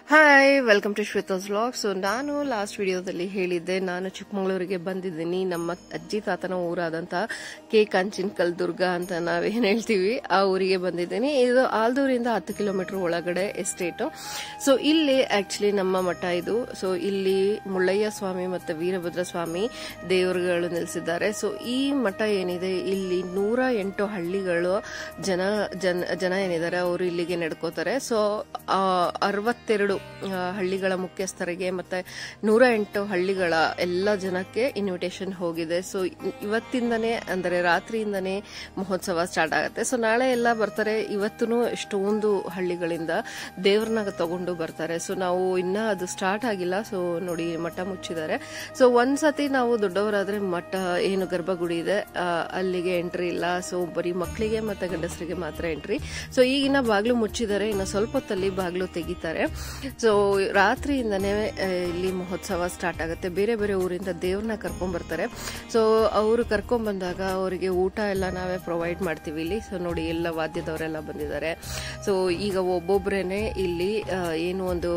Hi, welcome to Shweta's vlog. So ನಾನು last ವಿಡಿಯೋದಲ್ಲಿ ಹೇಳಿದ್ದೆ, ನಾನು ಚಿಕ್ಕಮಗಳೂರಿಗೆ ಬಂದಿದ್ದೀನಿ. ನಮ್ಮ ಅಜ್ಜಿ ತಾತನ ಊರಾದಂಥ ಕೆ ಕಾಂಚಿನಕಲ್ ದುರ್ಗ ಅಂತ ನಾವೇನು ಹೇಳ್ತೀವಿ, ಆ ಊರಿಗೆ ಬಂದಿದ್ದೀನಿ. ಇದು ಆಲ್ದೂರಿಂದ 10 ಕಿಲೋಮೀಟರ್ ಒಳಗಡೆ ಎಸ್ಟೇಟು. ಸೊ ಇಲ್ಲಿ ಆಕ್ಚುಲಿ ನಮ್ಮ ಮಠ ಇದು. ಸೊ ಇಲ್ಲಿ ಮುಳ್ಳಯ್ಯ ಸ್ವಾಮಿ ಮತ್ತು ವೀರಭದ್ರ ಸ್ವಾಮಿ ದೇವರುಗಳು ನೆಲೆಸಿದ್ದಾರೆ. ಸೊ ಈ ಮಠ ಏನಿದೆ, ಇಲ್ಲಿ 108 ಹಳ್ಳಿಗಳು ಜನ ಏನಿದ್ದಾರೆ ಅವರು ಇಲ್ಲಿಗೆ ನಡ್ಕೋತಾರೆ. ಸೊ 62 ಹಳ್ಳಿಗಳ ಮುಖ್ಯಸ್ಥರಿಗೆ ಮತ್ತೆ 108 ಹಳ್ಳಿಗಳ ಎಲ್ಲ ಜನಕ್ಕೆ ಇನ್ವಿಟೇಷನ್ ಹೋಗಿದೆ. ಸೊ ಇವತ್ತಿಂದನೇ ಅಂದರೆ ರಾತ್ರಿಯಿಂದನೇ ಮಹೋತ್ಸವ ಸ್ಟಾರ್ಟ್ ಆಗುತ್ತೆ. ಸೊ ನಾಳೆ ಎಲ್ಲ ಬರ್ತಾರೆ. ಇವತ್ತೂ ಎಷ್ಟೊಂದು ಹಳ್ಳಿಗಳಿಂದ ದೇವ್ರನ್ನ ತಗೊಂಡು ಬರ್ತಾರೆ. ಸೊ ನಾವು ಇನ್ನ ಅದು ಸ್ಟಾರ್ಟ್ ಆಗಿಲ್ಲ. ಸೊ ನೋಡಿ, ಮಠ ಮುಚ್ಚಿದ್ದಾರೆ. ಸೊ ಒಂದ್ಸತಿ ನಾವು ದೊಡ್ಡವರಾದ್ರೆ ಮಠ ಏನು ಗರ್ಭಗುಡಿ ಇದೆ ಅಲ್ಲಿಗೆ ಎಂಟ್ರಿ ಇಲ್ಲ. ಸೊ ಬರೀ ಮಕ್ಕಳಿಗೆ ಮತ್ತೆ ಗಂಡಸರಿಗೆ ಮಾತ್ರ ಎಂಟ್ರಿ. ಸೊ ಈಗಿನ ಬಾಗ್ಲು ಮುಚ್ಚಿದ್ದಾರೆ. ಇನ್ನು ಸ್ವಲ್ಪ ಹೊತ್ತಲ್ಲಿ ಬಾಗ್ಲು ತೆಗಿತಾರೆ. ಸೊ ರಾತ್ರಿಯಿಂದನೇ ಇಲ್ಲಿ ಮಹೋತ್ಸವ ಸ್ಟಾರ್ಟ್ ಆಗುತ್ತೆ. ಬೇರೆ ಬೇರೆ ಊರಿಂದ ದೇವ್ರನ್ನ ಕರ್ಕೊಂಡ್ ಬರ್ತಾರೆ. ಸೊ ಅವರು ಕರ್ಕೊಂಡ್ ಬಂದಾಗ ಅವರಿಗೆ ಊಟ ಎಲ್ಲ ನಾವೇ ಪ್ರೊವೈಡ್ ಮಾಡ್ತೀವಿ ಇಲ್ಲಿ. ಸೊ ನೋಡಿ, ಎಲ್ಲ ವಾದ್ಯದವರೆಲ್ಲ ಬಂದಿದ್ದಾರೆ. ಸೊ ಈಗ ಒಬ್ಬೊಬ್ರೇನೆ ಇಲ್ಲಿ ಏನು ಒಂದು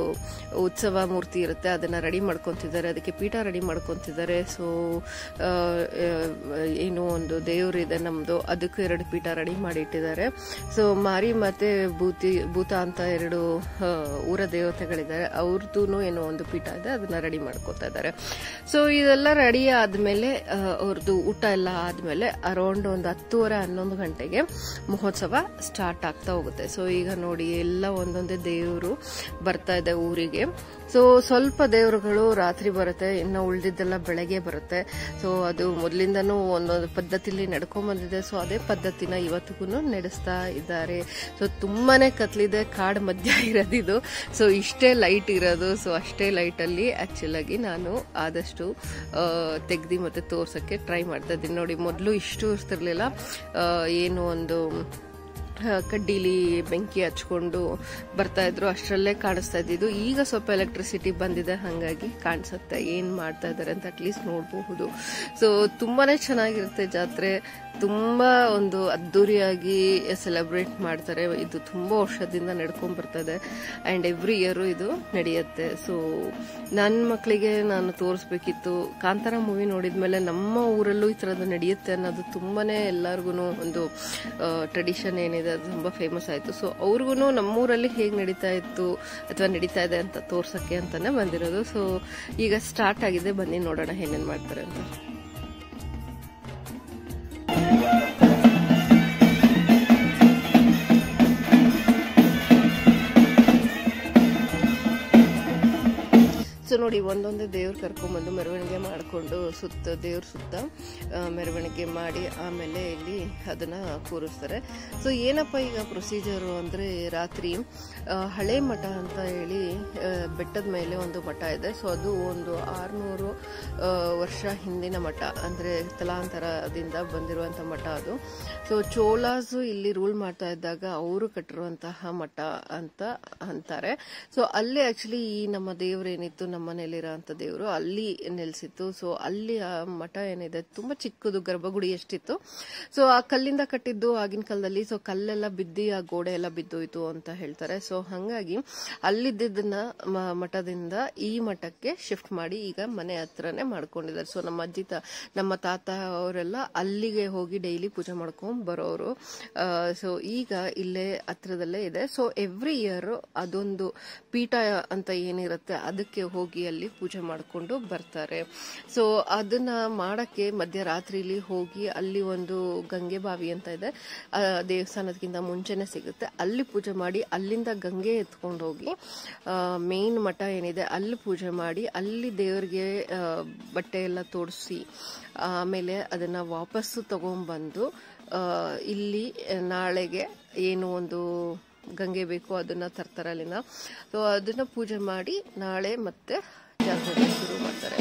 ಉತ್ಸವ ಮೂರ್ತಿ ಇರುತ್ತೆ ಅದನ್ನ ರೆಡಿ ಮಾಡ್ಕೊಂತಿದ್ದಾರೆ. ಅದಕ್ಕೆ ಪೀಠ ರೆಡಿ ಮಾಡ್ಕೊಂತಿದ್ದಾರೆ. ಸೊ ಏನು ಒಂದು ದೇವ್ರಿದೆ ನಮ್ದು, ಅದಕ್ಕೂ 2 ಪೀಠ ರೆಡಿ ಮಾಡಿ ಇಟ್ಟಿದ್ದಾರೆ. ಸೊ ಮಾರಿ ಮತ್ತೆ ಭೂತ ಅಂತ 2 ಊರ ದೇವತೆಗಳಿದ್ದಾರೆ. ಅವ್ರದ್ದು ಏನೋ ಒಂದು ಪೀಠ ಇದೆ, ಅದನ್ನ ರೆಡಿ ಮಾಡ್ಕೋತಾ ಇದ್ದಾರೆ. ಸೊ ಇದೆಲ್ಲ ರೆಡಿ ಆದ್ಮೇಲೆ ಅವ್ರದ್ದು ಊಟ ಎಲ್ಲ ಆದ್ಮೇಲೆ ಅರೌಂಡ್ ಒಂದು 10:30-11 ಗಂಟೆಗೆ ಮಹೋತ್ಸವ ಸ್ಟಾರ್ಟ್ ಆಗ್ತಾ ಹೋಗುತ್ತೆ. ಸೊ ಈಗ ನೋಡಿ, ಎಲ್ಲ ಒಂದೊಂದೇ ದೇವರು ಬರ್ತಾ ಇದೆ ಊರಿಗೆ. ಸೊ ಸ್ವಲ್ಪ ದೇವರುಗಳು ರಾತ್ರಿ ಬರುತ್ತೆ, ಇನ್ನು ಉಳಿದಿದ್ದೆಲ್ಲ ಬೆಳಗ್ಗೆ ಬರುತ್ತೆ. ಸೊ ಅದು ಮೊದಲಿಂದನೂ ಒಂದೊಂದು ಪದ್ಧತಿಲಿ ನಡ್ಕೊಂಡ್ ಬಂದಿದೆ. ಸೊ ಅದೇ ಪದ್ಧತಿನ ಇವತ್ತಿಗೂ ನಡೆಸ್ತಾ ಇದ್ದಾರೆ. ಸೊ ತುಂಬಾನೇ ಕತ್ಲಿದೆ, ಕಾಡ್ ಮಧ್ಯ ಇರೋದಿದು. ಸೊ ಇಷ್ಟೇ ಲೈಟ್ ಇರೋದು. ಸೊ ಅಷ್ಟೇ ಲೈಟ್ ಅಲ್ಲಿ ಆಕ್ಚುಲ್ ಆಗಿ ನಾನು ಆದಷ್ಟು ತೆಗ್ದಿ ಮತ್ತೆ ತೋರ್ಸಕ್ಕೆ ಟ್ರೈ ಮಾಡ್ತಾ ಇದ್ದೀನಿ. ನೋಡಿ, ಮೊದಲು ಇಷ್ಟು ಇರ್ತಿರ್ಲಿಲ್ಲ. ಏನು ಒಂದು ಕಡ್ಡಿಲಿ ಬೆಂಕಿ ಹಚ್ಕೊಂಡು ಬರ್ತಾ ಇದ್ರು, ಅಷ್ಟರಲ್ಲೇ ಕಾಣಿಸ್ತಾ ಇದ್ದಿದ್ದು. ಈಗ ಸ್ವಲ್ಪ ಎಲೆಕ್ಟ್ರಿಸಿಟಿ ಬಂದಿದೆ, ಹಾಗಾಗಿ ಕಾಣಿಸುತ್ತೆ ಏನ್ ಮಾಡ್ತಾ ಇದಾರೆ ಅಂತ ಅಟ್ಲೀಸ್ಟ್ ನೋಡಬಹುದು. ಸೊ ತುಂಬಾನೇ ಚೆನ್ನಾಗಿರುತ್ತೆ ಜಾತ್ರೆ. ತುಂಬಾ ಒಂದು ಅದ್ದೂರಿಯಾಗಿ ಸೆಲೆಬ್ರೇಟ್ ಮಾಡ್ತಾರೆ. ಇದು ತುಂಬಾ ವರ್ಷದಿಂದ ನಡ್ಕೊಂಡ್ ಬರ್ತದೆ ಅಂಡ್ ಎವ್ರಿ ಇಯರ್ ಇದು ನಡೆಯುತ್ತೆ. ಸೊ ನನ್ನ ಮಕ್ಕಳಿಗೆ ನಾನು ತೋರಿಸ್ಬೇಕಿತ್ತು. ಕಾಂತಾರ ಮೂವಿ ನೋಡಿದ್ಮೇಲೆ ನಮ್ಮ ಊರಲ್ಲೂ ಈ ತರದ್ದು ನಡೆಯುತ್ತೆ ಅನ್ನೋದು ತುಂಬಾನೇ ಎಲ್ಲಾರ್ಗು ಒಂದು ಟ್ರೆಡಿಷನ್ ಏನಿದೆ ಅದು ತುಂಬಾ ಫೇಮಸ್ ಆಯ್ತು. ಸೊ ಅವ್ರಿಗೂ ನಮ್ಮೂರಲ್ಲಿ ಹೇಗ್ ನಡೀತಾ ಇತ್ತು ಅಥವಾ ನಡೀತಾ ಇದೆ ಅಂತ ತೋರ್ಸಕ್ಕೆ ಅಂತಾನೆ ಬಂದಿರೋದು. ಸೊ ಈಗ ಸ್ಟಾರ್ಟ್ ಆಗಿದೆ, ಬನ್ನಿ ನೋಡೋಣ ಏನೇನ್ ಮಾಡ್ತಾರೆ ಅಂತ. ಸೊ ನೋಡಿ, ಒಂದೊಂದೇ ದೇವ್ರು ಕರ್ಕೊಂಡ್ಬಂದು ಮೆರವಣಿಗೆ ಮಾಡಿಕೊಂಡು ದೇವ್ರ ಸುತ್ತ ಮೆರವಣಿಗೆ ಮಾಡಿ ಆಮೇಲೆ ಇಲ್ಲಿ ಅದನ್ನ ಕೂರಿಸ್ತಾರೆ. ಸೊ ಏನಪ್ಪ ಈಗ ಪ್ರೊಸೀಜರು ಅಂದ್ರೆ, ರಾತ್ರಿ ಹಳೆ ಮಠ ಅಂತ ಹೇಳಿ ಬೆಟ್ಟದ ಮೇಲೆ ಒಂದು ಮಠ ಇದೆ. ಸೊ ಅದು ಒಂದು 600 ವರ್ಷ ಹಿಂದಿನ ಮಠ, ಅಂದ್ರೆ ತಲಾಂತರದಿಂದ ಬಂದಿರುವಂತಹ ಮಠ ಅದು. ಸೊ ಚೋಳಾಸ್ ಇಲ್ಲಿ ರೂಲ್ ಮಾಡ್ತಾ ಇದ್ದಾಗ ಅವರು ಕಟ್ಟಿರುವಂತಹ ಮಠ ಅಂತ ಅಂತಾರೆ. ಸೊ ಅಲ್ಲಿ ಆಕ್ಚುಲಿ ಈ ನಮ್ಮ ದೇವ್ರೇನಿತ್ತು, ನಮ್ಮ ಮನೇಲಿರೋಂಥ ದೇವರು ಅಲ್ಲಿ ನೆಲೆಸಿತ್ತು. ಸೊ ಅಲ್ಲಿ ಆ ಮಠ ಏನಿದೆ ತುಂಬಾ ಚಿಕ್ಕದು, ಗರ್ಭಗುಡಿ ಎಷ್ಟಿತ್ತು. ಸೊ ಆ ಕಲ್ಲಿಂದ ಕಟ್ಟಿದ್ದು ಆಗಿನ ಕಾಲದಲ್ಲಿ. ಸೊ ಕಲ್ಲೆಲ್ಲ ಬಿದ್ದಿ ಆ ಗೋಡೆ ಎಲ್ಲ ಬಿದ್ದೋಯ್ತು ಅಂತ ಹೇಳ್ತಾರೆ. ಸೊ ಹಂಗಾಗಿ ಅಲ್ಲಿದ್ದನ್ನ ಮಠದಿಂದ ಈ ಮಠಕ್ಕೆ ಶಿಫ್ಟ್ ಮಾಡಿ ಈಗ ಮನೆ ಹತ್ರನೇ ಮಾಡ್ಕೊಂಡಿದ್ದಾರೆ. ಸೊ ನಮ್ಮ ಅಜ್ಜಿ ನಮ್ಮ ತಾತ ಅವರೆಲ್ಲ ಅಲ್ಲಿಗೆ ಹೋಗಿ ಡೈಲಿ ಪೂಜೆ ಮಾಡ್ಕೊಂಡ್ ಬರೋರು. ಸೊ ಈಗ ಇಲ್ಲೇ ಹತ್ರದಲ್ಲೇ ಇದೆ. ಸೊ ಎವ್ರಿ ಇಯರ್ ಅದೊಂದು ಪೀಠ ಅಂತ ಏನಿರುತ್ತೆ ಅದಕ್ಕೆ ಹೋಗಿ ಅಲ್ಲಿ ಪೂಜೆ ಮಾಡ್ಕೊಂಡು ಬರ್ತಾರೆ. ಸೊ ಅದನ್ನ ಮಾಡಕ್ಕೆ ಮಧ್ಯರಾತ್ರಿಲಿ ಹೋಗಿ ಅಲ್ಲಿ ಒಂದು ಗಂಗೆ ಬಾವಿ ಅಂತ ಇದೆ, ದೇವಸ್ಥಾನದಕ್ಕಿಂತ ಮುಂಚೆನೆ ಸಿಗುತ್ತೆ. ಅಲ್ಲಿ ಪೂಜೆ ಮಾಡಿ ಅಲ್ಲಿಂದ ಗಂಗೆ ಎತ್ಕೊಂಡು ಹೋಗಿ ಮೇನ್ ಮಠ ಏನಿದೆ ಅಲ್ಲಿ ಪೂಜೆ ಮಾಡಿ ಅಲ್ಲಿ ದೇವರಿಗೆ ಬಟ್ಟೆ ಎಲ್ಲ ತೋಡಿಸಿ ಆಮೇಲೆ ಅದನ್ನ ವಾಪಸ್ಸು ತಗೊಂಡ್ಬಂದು ಇಲ್ಲಿ ನಾಳೆಗೆ ಏನು ಒಂದು ಗಂಗೆ ಬೇಕು ಅದನ್ನ ತರ್ತಾರೆ ಅಲ್ಲಿನ. ಸೊ ಅದನ್ನ ಪೂಜೆ ಮಾಡಿ ನಾಳೆ ಮತ್ತೆ ಪೂಜೆ ಆದ್ಮೇಲೆ ಶುರು ಮಾಡ್ತಾರೆ.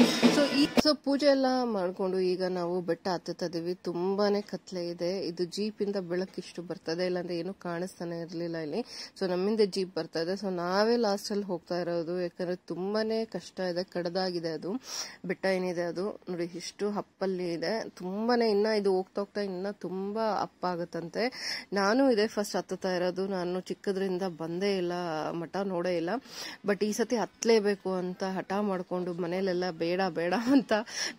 ಸೊ ಪೂಜೆ ಎಲ್ಲ ಮಾಡ್ಕೊಂಡು ಈಗ ನಾವು ಬೆಟ್ಟ ಹತ್ತುತ್ತಾ ಇದೀವಿ. ತುಂಬಾನೇ ಕತ್ಲೆ ಇದೆ. ಇದು ಜೀಪ್ ಇಂದ ಬೆಳಕಿಷ್ಟು ಬರ್ತದೆ, ಇಲ್ಲಾಂದ್ರೆ ಏನು ಕಾಣಿಸ್ತಾನೆ ಇರ್ಲಿಲ್ಲ ಇಲ್ಲಿ. ಸೊ ನಮ್ಮಿಂದ ಜೀಪ್ ಬರ್ತಾ ಇದೆ. ಸೊ ನಾವೇ ಲಾಸ್ಟ್ ಅಲ್ಲಿ ಹೋಗ್ತಾ ಇರೋದು, ಯಾಕಂದ್ರೆ ತುಂಬಾನೇ ಕಷ್ಟ ಇದೆ, ಕಡದಾಗಿದೆ ಅದು ಬೆಟ್ಟ ಏನಿದೆ ಅದು ನೋಡಿ, ಇಷ್ಟು ಅಪ್ಪಲ್ಲಿ ಇದೆ. ತುಂಬಾನೇ ಇನ್ನ ಇದು ಹೋಗ್ತಾ ಹೋಗ್ತಾ ಇನ್ನ ತುಂಬಾ ಅಪ್ಪ ಆಗುತ್ತಂತೆ. ನಾನು ಇದೆ ಫಸ್ಟ್ ಹತ್ತುತ್ತಾ ಇರೋದು. ನಾನು ಚಿಕ್ಕದ್ರಿಂದ ಬಂದೇ ಇಲ್ಲ, ಮಠ ನೋಡೇ ಇಲ್ಲ. ಬಟ್ ಈ ಸತಿ ಹತ್ಲೇಬೇಕು ಅಂತ ಹಠ ಮಾಡ್ಕೊಂಡು ಮನೇಲೆಲ್ಲ ಬೇಡ ಬೇಡ ಅಂತ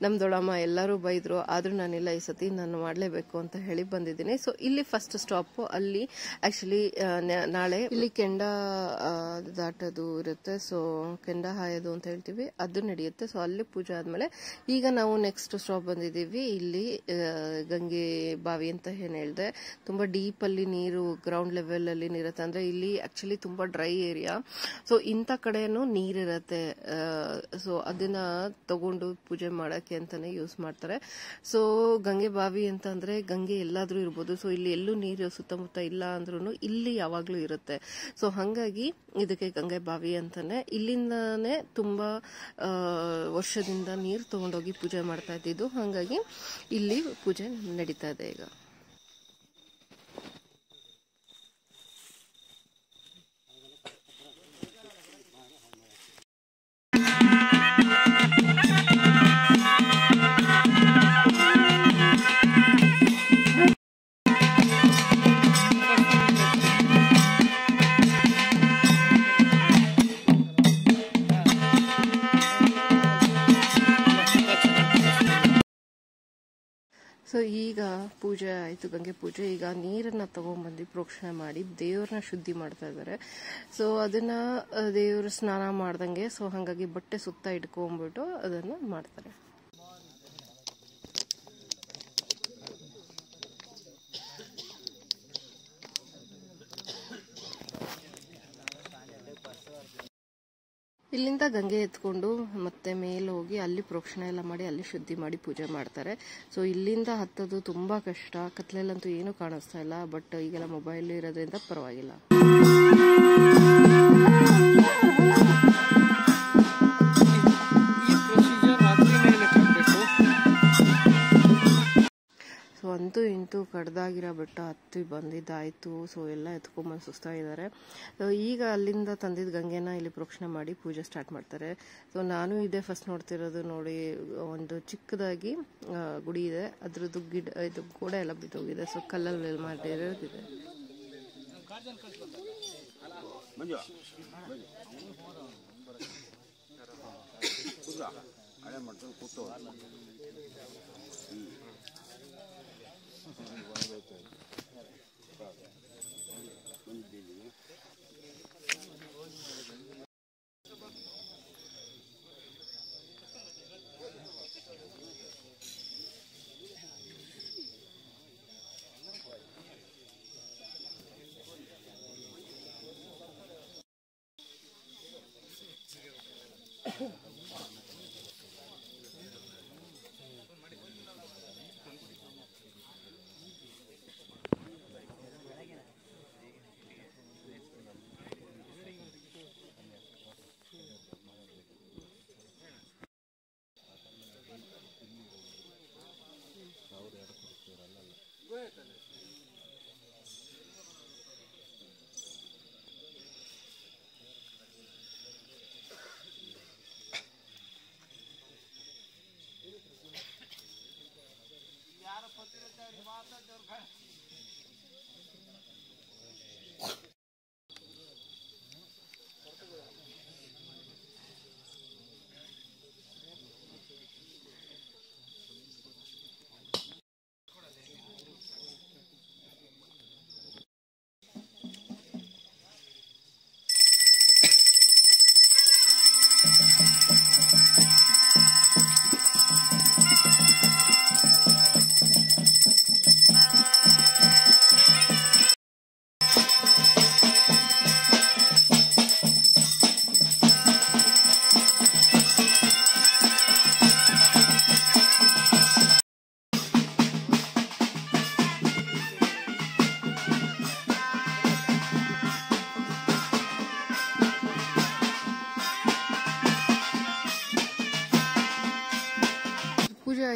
ನಮ್ ದೊಡ್ಡಮ್ಮ ಎಲ್ಲರೂ ಬೈದ್ರು. ಆದ್ರೂ ನಾನಿಲ್ಲ, ಈ ಸತಿ ನಾನು ಮಾಡ್ಲೇಬೇಕು ಅಂತ ಹೇಳಿ ಬಂದಿದ್ದೀನಿ. ಸೊ ಇಲ್ಲಿ ಫಸ್ಟ್ ಸ್ಟಾಪ್ ಅಲ್ಲಿ ಆಕ್ಚುಲಿ ನಾಳೆ ಇಲ್ಲಿ ಕೆಂಡ ದಾಟೋದು ಇರುತ್ತೆ. ಸೊ ಕೆಂಡ ಹಾಯೋದು ಅಂತ ಹೇಳ್ತೀವಿ, ಅದು ನಡೆಯುತ್ತೆ. ಸೊ ಅಲ್ಲಿ ಪೂಜೆ ಆದ್ಮೇಲೆ ಈಗ ನಾವು ನೆಕ್ಸ್ಟ್ ಸ್ಟಾಪ್ ಬಂದಿದ್ದೀವಿ. ಇಲ್ಲಿ ಗಂಗೆ ಬಾವಿ ಅಂತ ಏನ್ ಹೇಳ್ದೆ, ತುಂಬಾ ಡೀಪ್ ಅಲ್ಲಿ ನೀರು, ಗ್ರೌಂಡ್ ಲೆವೆಲ್ ಅಲ್ಲಿ ನೀರುತ್ತೆ. ಅಂದ್ರೆ ಇಲ್ಲಿ ಆಕ್ಚುಲಿ ತುಂಬಾ ಡ್ರೈ ಏರಿಯಾ. ಸೊ ಇಂಥ ಕಡೆನೂ ನೀರಿರತ್ತೆ. ಸೊ ಅದನ್ನ ತಗೊಂಡು ಪೂಜೆ ಮಾಡಕ್ಕೆ ಅಂತಾನೆ ಯೂಸ್ ಮಾಡ್ತಾರೆ. ಸೊ ಗಂಗೆ ಬಾವಿ ಅಂತ ಅಂದ್ರೆ ಗಂಗೆ ಎಲ್ಲಾದ್ರೂ ಇರ್ಬೋದು. ಸೊ ಇಲ್ಲಿ ಎಲ್ಲೂ ನೀರು ಸುತ್ತಮುತ್ತ ಇಲ್ಲ ಅಂದ್ರೂ ಇಲ್ಲಿ ಯಾವಾಗ್ಲೂ ಇರುತ್ತೆ. ಸೊ ಹಂಗಾಗಿ ಇದಕ್ಕೆ ಗಂಗೆ ಬಾವಿ ಅಂತಾನೆ. ಇಲ್ಲಿಂದಾನೆ ತುಂಬಾ ವರ್ಷದಿಂದ ನೀರು ತಗೊಂಡೋಗಿ ಪೂಜೆ ಮಾಡ್ತಾ ಇದ್ದಿದ್ದು. ಹಂಗಾಗಿ ಇಲ್ಲಿ ಪೂಜೆ ನಡೀತಾ ಇದೆ ಈಗ. ಸೊ ಈಗ ಪೂಜೆ ಆಯ್ತು, ಗಂಗೆ ಪೂಜೆ. ಈಗ ನೀರನ್ನ ತಗೊಂಡ್ಬಂದು ಪ್ರೋಕ್ಷಣೆ ಮಾಡಿ ದೇವ್ರನ್ನ ಶುದ್ಧಿ ಮಾಡ್ತಾ ಇದ್ದಾರೆ. ಸೊ ಅದನ್ನ ದೇವ್ರ ಸ್ನಾನ ಮಾಡ್ದಂಗೆ, ಸೊ ಹಂಗಾಗಿ ಬಟ್ಟೆ ಸುತ್ತ ಇಟ್ಕೊಂಡ್ಬಿಟ್ಟು ಅದನ್ನ ಮಾಡ್ತಾರೆ. ಇಲ್ಲಿಂದ ಗಂಗೆ ಎತ್ಕೊಂಡು ಮತ್ತೆ ಮೇಲೆ ಹೋಗಿ ಅಲ್ಲಿ ಪ್ರೋಕ್ಷಣೆ ಎಲ್ಲ ಮಾಡಿ ಅಲ್ಲಿ ಶುದ್ಧಿ ಮಾಡಿ ಪೂಜೆ ಮಾಡ್ತಾರೆ. ಸೊ ಇಲ್ಲಿಂದ ಹತ್ತೋದು ತುಂಬಾ ಕಷ್ಟ. ಕತ್ಲೆಲ್ಲಂತೂ ಏನು ಕಾಣಿಸ್ತಾ ಇಲ್ಲ. ಬಟ್ ಈಗೆಲ್ಲ ಮೊಬೈಲ್ ಇರೋದ್ರಿಂದ ಪರವಾಗಿಲ್ಲ. ಸೊ ಅಂತೂ ಇಂತೂ ಕಡ್ದಾಗಿರೋ ಬೆಟ್ಟ ಹತ್ತಿ ಬಂದಿದ್ದಾಯ್ತು. ಸೊ ಎಲ್ಲ ಎತ್ಕೊಂಡ್ಬಂದು ಸುಸ್ತಾ ಇದ್ದಾರೆ. ಈಗ ಅಲ್ಲಿಂದ ತಂದಿದ್ದ ಗಂಗೆನ ಇಲ್ಲಿ ಪ್ರೋಕ್ಷಣೆ ಮಾಡಿ ಪೂಜೆ ಸ್ಟಾರ್ಟ್ ಮಾಡ್ತಾರೆ. ಸೊ ನಾನು ಇದೇ ಫಸ್ಟ್ ನೋಡ್ತಿರೋದು. ನೋಡಿ, ಒಂದು ಚಿಕ್ಕದಾಗಿ ಗುಡಿ ಇದೆ, ಅದ್ರದ್ದು ಇದು ಗೋಡೆ ಎಲ್ಲ ಬಿದ್ದೋಗಿದೆ. ಸೊ ಕಲ್ಲಲ್ಲಿ ಮಾಡಿರೋದಿದೆ.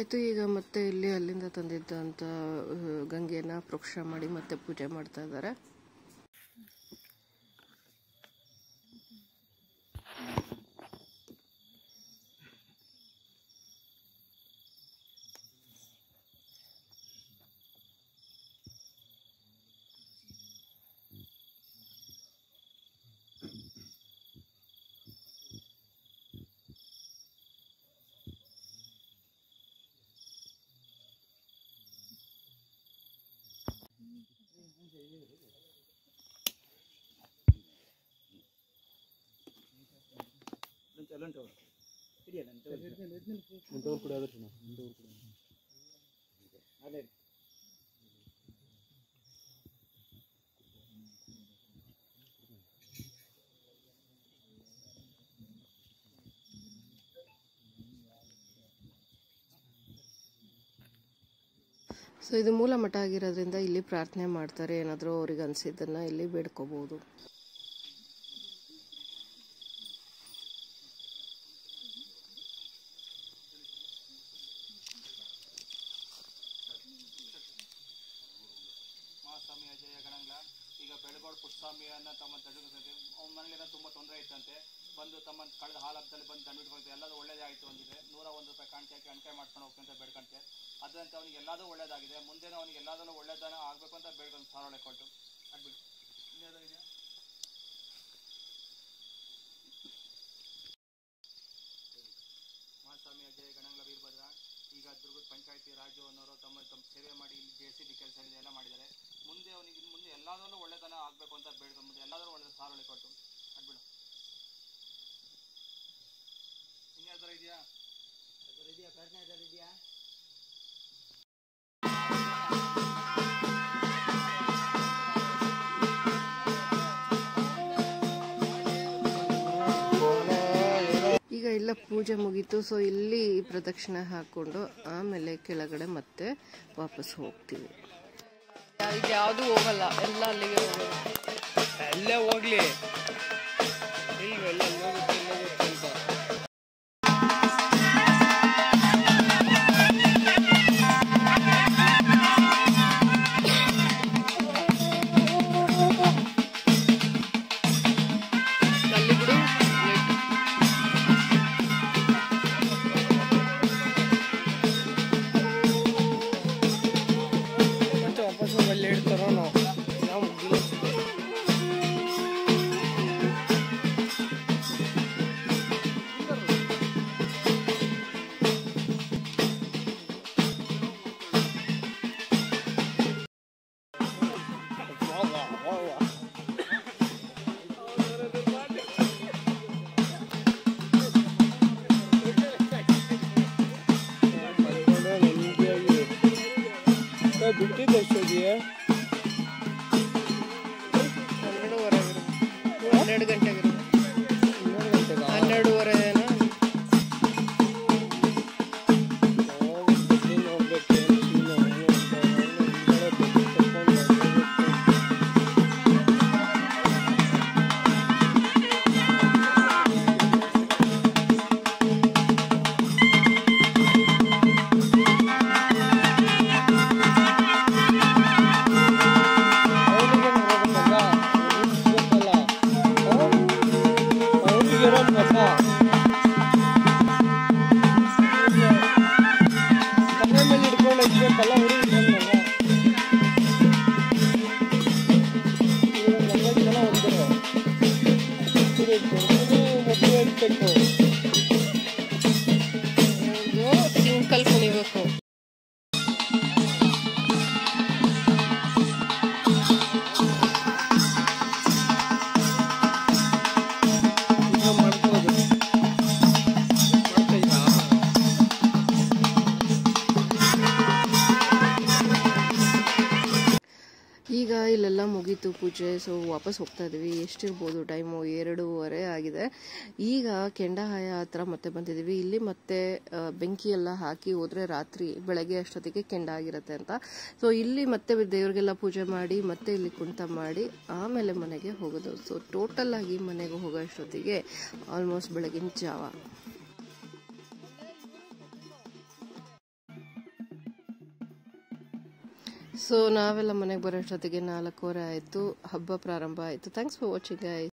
ಆಯಿತು. ಈಗ ಮತ್ತೆ ಇಲ್ಲಿ ಅಲ್ಲಿಂದ ತಂದಿದ್ದಂಥ ಗಂಗೆನ ಪ್ರೋಕ್ಷಣೆ ಮಾಡಿ ಮತ್ತೆ ಪೂಜೆ ಮಾಡ್ತಾ ಇದ್ದಾರೆ. ಸೊ ಇದು ಮೂಲ ಮಠ ಆಗಿರೋದ್ರಿಂದ ಇಲ್ಲಿ ಪ್ರಾರ್ಥನೆ ಮಾಡ್ತಾರೆ. ಏನಾದರೂ ಅವ್ರಿಗೆ ಅನಿಸಿದ್ದನ್ನು ಇಲ್ಲಿ ಬೇಡ್ಕೋಬಹುದು. ಮಹಾಸ್ವಾಮಿ ಅಜಯ ಗಣಂಗ್ಲ ಈಗ ಬೆಳಗೋಡು ಪುಟ್ಟಸ್ವಾಮಿಯನ್ನ ತಮ್ಮ ದಂಡ ಅವ್ನ ಮನೇಲಿ ತುಂಬ ತೊಂದರೆ ಇತ್ತಂತೆ. ಬಂದು ತಮ್ಮ ಕಳೆದ ಹಾಲಬ್ದಲ್ಲಿ ಬಂದು ದಂಡ ಬಿಟ್ಕೊಳ್ತೆ. ಎಲ್ಲದೂ ಒಳ್ಳೇದೇ ಆಯಿತು ಅಂದಿದೆ. 101 ರೂಪಾಯಿ ಕಾಣಿಕೆ ಮಾಡ್ಕೊಂಡು ಹೋಗ್ತಂತ ಬೇಡ್ಕೊಂತೆ. ಅದರಂತೆ ಅವನಿಗೆ ಎಲ್ಲದೂ ಒಳ್ಳೇದಾಗಿದೆ. ಮುಂದೆನೂ ಅವನಿಗೆ ಎಲ್ಲದಲ್ಲೂ ಒಳ್ಳೇದನ್ನ ಆಗಬೇಕು ಅಂತ ಬೇಡ್ಕೊಂಡು ಸಾರೊಳೆ ಕೊಟ್ಟು ಅಡ್ಬಿಟ್ಟು ಇನ್ನೇದಾಗಿದೆ. ಮಹಾಸ್ವಾಮಿ ಅಜಯ ಗಣಂಗ್ಲ ವೀರಭದ್ರ ಈಗ ದುರ್ಗದ ಪಂಚಾಯತಿ ರಾಜು ಅನ್ನೋರು ತಮ್ಮ ಸೇವೆ ಮಾಡಿ ಇಲ್ಲಿ JCB ಕೆಲಸ ಎಲ್ಲ ಮಾಡಿದ್ದಾರೆ. ಮುಂದೆ ಅವನಿಗೆ ಮುಂದೆ ಎಲ್ಲದರಲ್ಲೂ ಒಳ್ಳೆತನ ಆಗಬೇಕು ಅಂತ ಬೇಡ್ಕೊಂಡು ಮುಂದೆ ಎಲ್ಲದರಲ್ಲೂ ಒಳ್ಳೆ ಸಾರೊಳೆ ಕೊಟ್ಟು ಅಡ್ಬಿಡು. ಇನ್ಯಾವ್ದಾರ ಇದೆಯಾ ಪ್ರಶ್ನೆ ಇದೆಯಾ? ಈಗ ಎಲ್ಲ ಪೂಜೆ ಮುಗೀತು. ಸೊ ಇಲ್ಲಿ ಪ್ರದಕ್ಷಿಣೆ ಹಾಕೊಂಡು ಆಮೇಲೆ ಕೆಳಗಡೆ ಮತ್ತೆ ವಾಪಸ್ ಹೋಗ್ತೀವಿ. ಯಾವುದು ಹೋಗಲ್ಲ, ಎಲ್ಲ ಅಲ್ಲಿಗೆ ಹೋಗೋದು. ಅಲ್ಲೇ ಹೋಗ್ಲಿ ಬಿಟ್ಟಿದ್ದೆ ಎಷ್ಟೊತ್ತಿಗೆ? 12 ಗಂಟೆಗೆ 12:30 ಏನೋ. ಸಿಂಕಲ್ ಕುಣಿಬೇಕು. ಈಗ ಇಲ್ಲೆಲ್ಲ ಮುಗೀತು ಪೂಜೆ. ಸೊ ವಾಪಸ್ ಹೋಗ್ತಾ ಇದೀವಿ. ಎಷ್ಟಿರ್ಬೋದು ಟೈಮು? 2:30 ಆಗಿದೆ. ಈಗ ಕೆಂಡಹಾಯ ಹತ್ರ ಮತ್ತೆ ಬಂದಿದ್ದೀವಿ. ಇಲ್ಲಿ ಮತ್ತೆ ಬೆಂಕಿ ಎಲ್ಲ ಹಾಕಿ ಹೋದ್ರೆ ರಾತ್ರಿ ಬೆಳಗ್ಗೆ ಅಷ್ಟೊತ್ತಿಗೆ ಕೆಂಡ ಆಗಿರುತ್ತೆ ಅಂತ. ಸೊ ಇಲ್ಲಿ ಮತ್ತೆ ದೇವ್ರಿಗೆಲ್ಲ ಪೂಜೆ ಮಾಡಿ ಮತ್ತೆ ಇಲ್ಲಿ ಕುಂತ ಮಾಡಿ ಆಮೇಲೆ ಮನೆಗೆ ಹೋಗೋದು. ಸೊ ಟೋಟಲ್ ಆಗಿ ಮನೆಗೆ ಹೋಗೋ ಅಷ್ಟೊತ್ತಿಗೆ ಆಲ್ಮೋಸ್ಟ್ ಬೆಳಗಿನ ಜಾವ. ಸೊ ನಾವೆಲ್ಲ ಮನೆಗೆ ಬರೋಷ್ಟೊತ್ತಿಗೆ 4:15 ಆಯಿತು. ಹಬ್ಬ ಪ್ರಾರಂಭ ಆಯಿತು. Thanks for watching guys.